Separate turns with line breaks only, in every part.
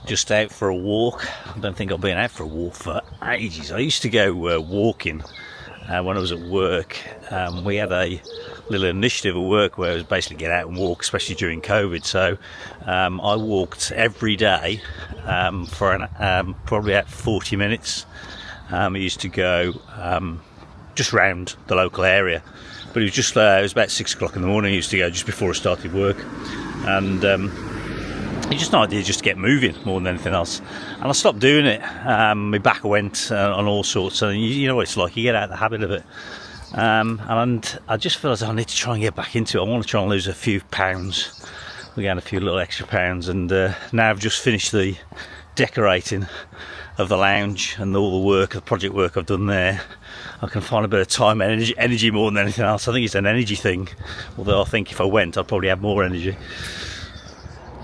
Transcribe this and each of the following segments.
just out for a walk. I don't think I've been out for a walk for ages. I used to go walking when I was at work. We had a little initiative at work where it was basically get out and walk, especially during COVID. So I walked every day for probably about 40 minutes. I used to go just round the local area, but it was about 6 o'clock in the morning. I used to go just before I started work, and it's just an idea just to get moving more than anything else. And I stopped doing it. My back went on all sorts, and you know what it's like, you get out of the habit of it. And I just feel as though I need to try and get back into it. I want to try and lose a few pounds. We got a few little extra pounds, and now I've just finished the decorating of the lounge and all the project work I've done there. I can find a bit of time and energy more than anything else. I think it's an energy thing, although I think if I went I'd probably have more energy.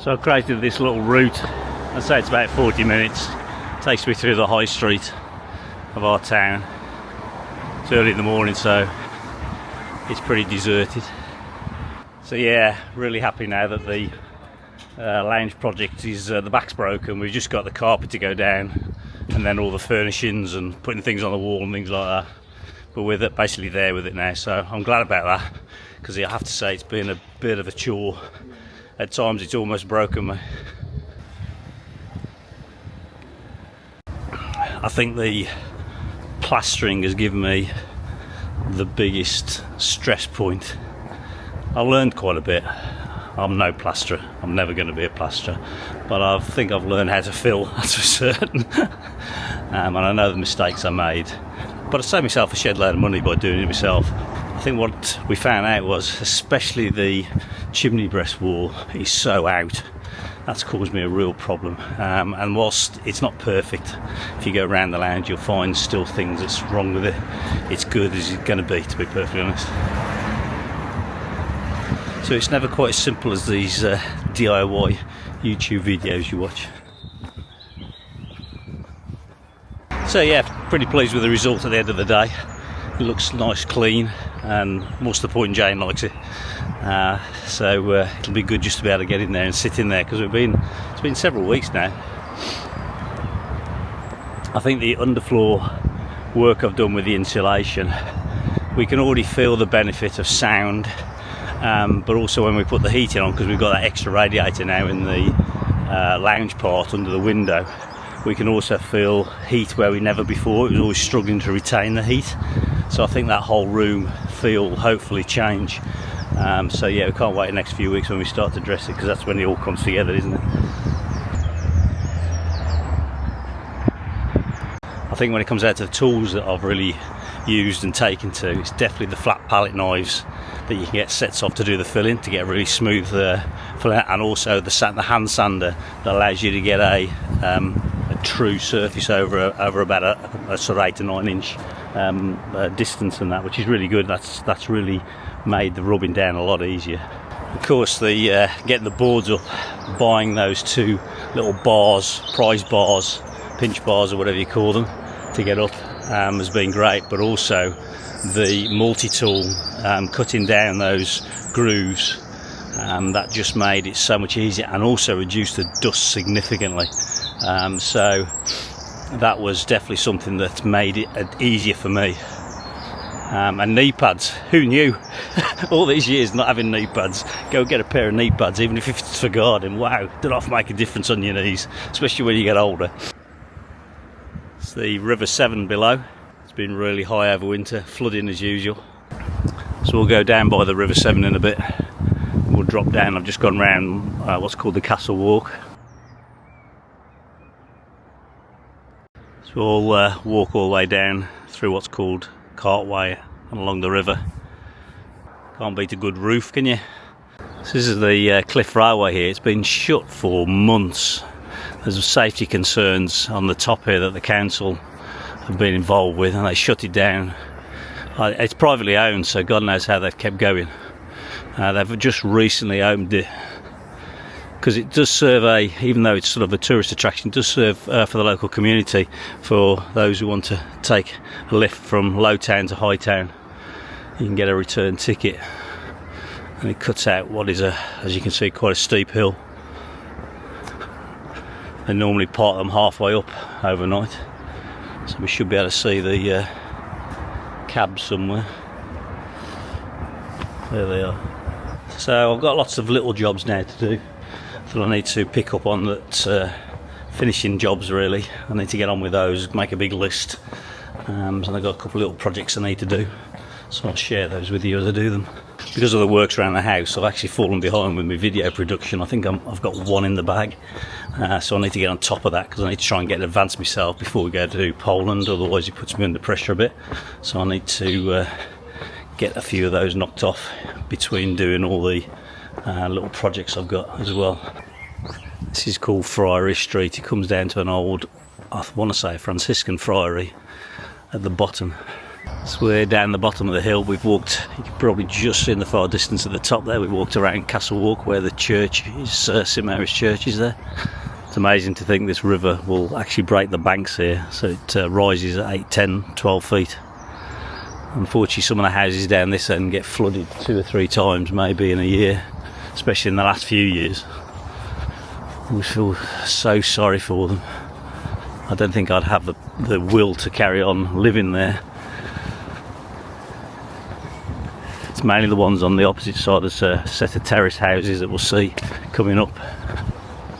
So I created this little route. I'd say it's about 40 minutes. It takes me through the high street of our town. It's early in the morning, so it's pretty deserted. So yeah, really happy now that the lounge project is, the back's broken. We've just got the carpet to go down, and then all the furnishings and putting things on the wall and things like that. But we're basically there with it now, so I'm glad about that, because I have to say it's been a bit of a chore. At times it's almost broken me. I think the plastering has given me the biggest stress point. I learned quite a bit. I'm no plasterer, I'm never going to be a plasterer, but I think I've learned how to fill, that's for certain. And I know the mistakes I made, but I saved myself a shed load of money by doing it myself. I think what we found out was, especially the chimney breast wall is so out. That's caused me a real problem. And whilst it's not perfect, if you go around the lounge you'll find still things that's wrong with it. It's good as it's going to be perfectly honest. So it's never quite as simple as these DIY YouTube videos you watch. So yeah, pretty pleased with the result at the end of the day. It looks nice, clean, and most of the point Jane likes it. So it'll be good just to be able to get in there and sit in there, because it's been several weeks now. I think the underfloor work I've done with the insulation, we can already feel the benefit of sound, but also when we put the heating on, because we've got that extra radiator now in the lounge part under the window, we can also feel heat where we never before. It was always struggling to retain the heat. So I think that whole room feel will hopefully change. So yeah, we can't wait the next few weeks when we start to dress it, because that's when it all comes together, isn't it? I think when it comes out to the tools that I've really used and taken to, it's definitely the flat palette knives that you can get sets off to do the filling, to get a really smooth filling, and also the hand sander that allows you to get a true surface over about a sort of 8 to 9 inch distance, and that, which is really good. That's really made the rubbing down a lot easier. Of course, the getting the boards up, buying those 2 little bars, prize bars, pinch bars or whatever you call them, to get up has been great, but also the multi-tool, cutting down those grooves, that just made it so much easier, and also reduced the dust significantly. So that was definitely something that made it easier for me. And knee pads, who knew? All these years not having knee pads, go get a pair of knee pads, even if it's for gardening. Wow, doesn't often make a difference on your knees, especially when you get older. It's the River Severn below. It's been really high over winter, flooding as usual. So we'll go down by the River Severn in a bit. We'll drop down. I've just gone round what's called the Castle Walk. So we'll walk all the way down through what's called Cartway and along the river. Can't beat a good roof, can you? So this is the Cliff Railway here. It's been shut for months. There's safety concerns on the top here that the council have been involved with, and they shut it down. It's privately owned, so God knows how they've kept going. They've just recently opened it, because it does serve even though it's sort of a tourist attraction, it does serve for the local community, for those who want to take a lift from low town to high town. You can get a return ticket, and it cuts out what is as you can see, quite a steep hill. They normally park them halfway up overnight, so we should be able to see the cabs somewhere. There they are. So I've got lots of little jobs now to do that I need to pick up on, that finishing jobs really. I need to get on with those, make a big list. And I've got a couple of little projects I need to do, so I'll share those with you as I do them. Because of the works around the house, I've actually fallen behind with my video production. I think I've got one in the bag, so I need to get on top of that, because I need to try and get advanced myself before we go to Poland, otherwise it puts me under pressure a bit. So I need to get a few of those knocked off between doing all the little projects I've got as well. This is called Friary Street. It comes down to an old, I want to say, Franciscan friary at the bottom. So we're down the bottom of the hill. We've walked, you can probably just see in the far distance at the top there, we walked around Castle Walk where the church is, St Mary's Church is there. It's amazing to think this river will actually break the banks here, so it rises at 8, 10, 12 feet. Unfortunately, some of the houses down this end get flooded 2 or 3 times maybe in a year, especially in the last few years. We feel so sorry for them. I don't think I'd have the will to carry on living there. It's mainly the ones on the opposite side. There's a set of terrace houses that we'll see coming up.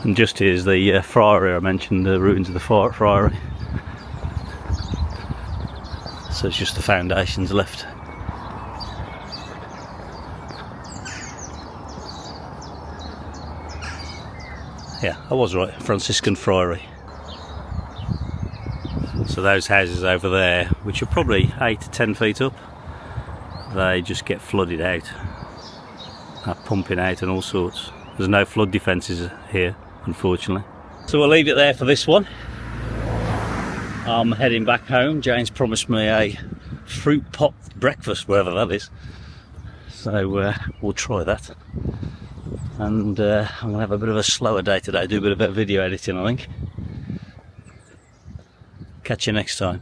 And just here's the friary I mentioned, the ruins of the friary. So it's just the foundations left. Yeah, I was right, Franciscan friary. So those houses over there, which are probably 8 to 10 feet up, they just get flooded out, pumping out and all sorts. There's no flood defences here, unfortunately. So we'll leave it there for this one. I'm heading back home. Jane's promised me a fruit pot breakfast, wherever that is. So we'll try that. And I'm going to have a bit of a slower day today, do a bit of video editing I think. Catch you next time.